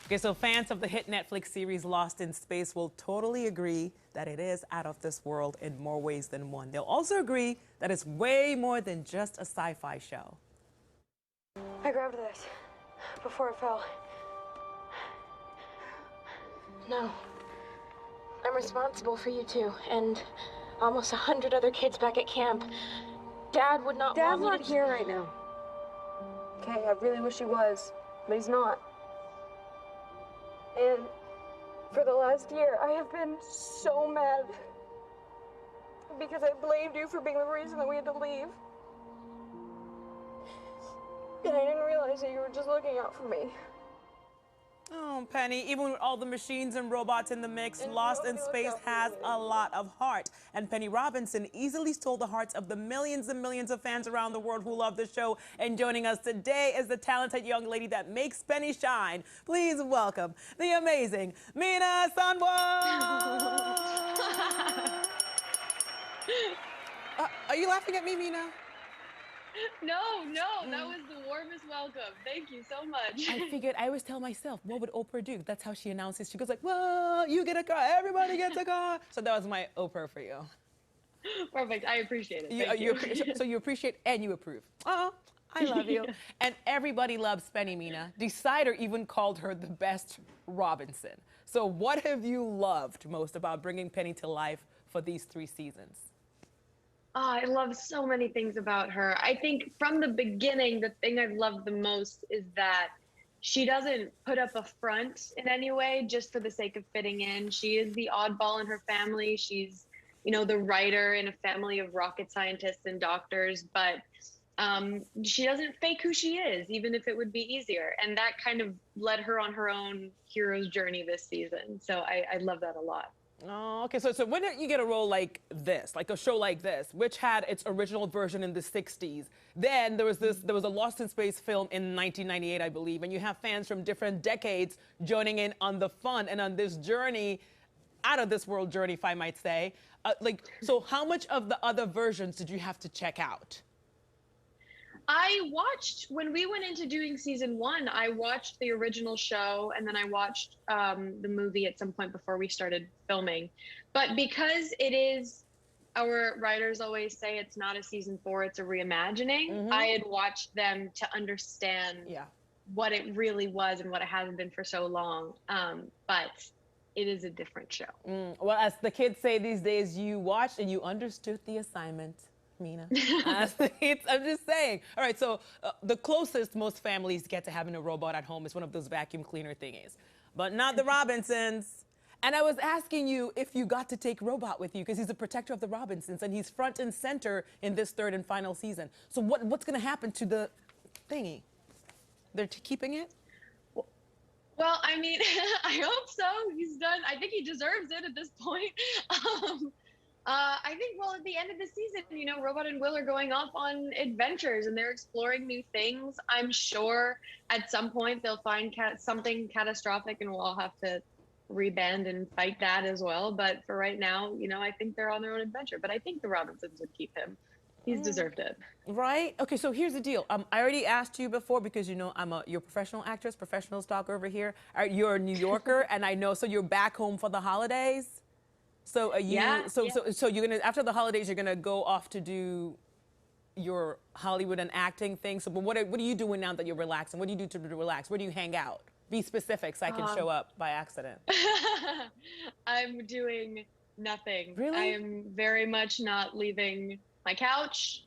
Okay, so fans of the hit Netflix series Lost in Space will totally agree that it is out of this world in more ways than one. They'll also agree that it's way more than just a sci-fi show. I grabbed this before it fell. No. I'm responsible for you two and almost 100 other kids back at camp. Dad would not want me to... Dad's not here right now. Okay, I really wish he was, but he's not. And for the last year, I have been so mad because I blamed you for being the reason that we had to leave. And I didn't realize that you were just looking out for me. Oh, Penny, even with all the machines and robots in the mix, Lost in Space has a lot of heart. And Penny Robinson easily stole the hearts of the millions and millions of fans around the world who love the show. And joining us today is the talented young lady that makes Penny shine. Please welcome the amazing Mina Sundwall. Are you laughing at me, Mina? No, that was the warmest welcome. Thank you so much. I figured, I always tell myself, what would Oprah do? That's how she announces. She goes like, well, you get a car, everybody gets a car. So that was my Oprah for you. Perfect, I appreciate it. Thank you. So you appreciate and you approve. Oh, I love you. And everybody loves Penny, Mina. Decider even called her the best Robinson. So what have you loved most about bringing Penny to life for these 3 seasons? Oh, I love so many things about her. I think from the beginning, the thing I've loved the most is that she doesn't put up a front in any way just for the sake of fitting in. She is the oddball in her family. She's, you know, the writer in a family of rocket scientists and doctors, but she doesn't fake who she is, even if it would be easier. And that kind of led her on her own hero's journey this season. So I love that a lot. Oh, okay. So when did you get a role like this, like a show like this, which had its original version in the 60s? Then there was a Lost in Space film in 1998, I believe, and you have fans from different decades joining in on the fun and on this journey, out of this world journey, if I might say. So how much of the other versions did you have to check out? I watched, when we went into doing season 1, I watched the original show and then I watched the movie at some point before we started filming. But because it is, our writers always say it's not a season 4, it's a reimagining, I had watched them to understand what it really was and what it hasn't been for so long. But it is a different show. Well, as the kids say these days, you watched and you understood the assignment. Mina. I'm just saying. All right, so the closest most families get to having a robot at home is one of those vacuum cleaner thingies, but not the Robinsons. And I was asking you if you got to take Robot with you because he's the protector of the Robinsons and he's front and center in this 3rd and final season. So what's going to happen to the thingy? They're keeping it? Well, I mean, I hope so. He's done. I think he deserves it at this point. I think, well, at the end of the season, you know, Robot and Will are going off on adventures and they're exploring new things. I'm sure at some point they'll find something catastrophic and we'll all have to reband and fight that as well. But for right now, you know, I think they're on their own adventure. But I think the Robinsons would keep him. He's deserved it. Right? Okay, so here's the deal. I already asked you before because, you know, you're a professional actress, professional stalker over here. You're a New Yorker, and I know, so you're back home for the holidays? So so you're gonna, after the holidays, you're gonna go off to do your Hollywood and acting thing. So, but what are you doing now that you're relaxing? What do you do to relax? Where do you hang out? Be specific so I can show up by accident. I'm doing nothing. Really? I am very much not leaving my couch.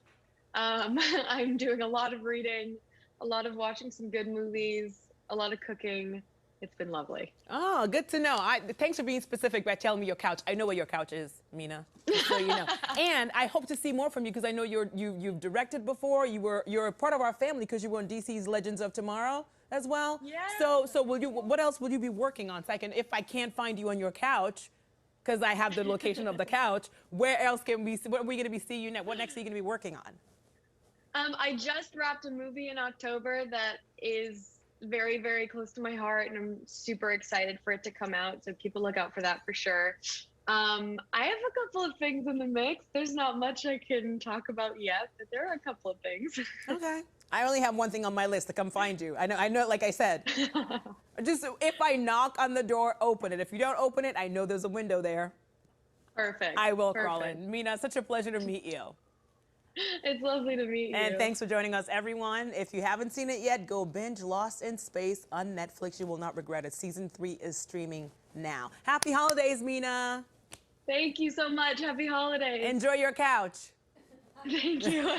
I'm doing a lot of reading, a lot of watching some good movies, a lot of cooking. It's been lovely. Oh, good to know. Thanks for being specific by telling me your couch. I know where your couch is, Mina, just so you know. And I hope to see more from you because I know you've directed before. You're a part of our family because you were on DC's Legends of Tomorrow as well. Yeah. So what else will you be working on? So if I can't find you on your couch, because I have the location of the couch, where else can we? What are we going to be seeing you next? What next are you going to be working on? I just wrapped a movie in October that is very, very close to my heart, and I'm super excited for it to come out. So people look out for that for sure. I have a couple of things in the mix. There's not much I can talk about yet, but there are a couple of things. Okay. I only have one thing on my list to come find you. I know, like I said. Just if I knock on the door, open it. If you don't open it, I know there's a window there. Perfect. I will crawl in. Mina, such a pleasure to meet you. It's lovely to meet you. And thanks for joining us, everyone. If you haven't seen it yet, go binge Lost in Space on Netflix. You will not regret it. Season 3 is streaming now. Happy holidays, Mina. Thank you so much. Happy holidays. Enjoy your couch. Thank you.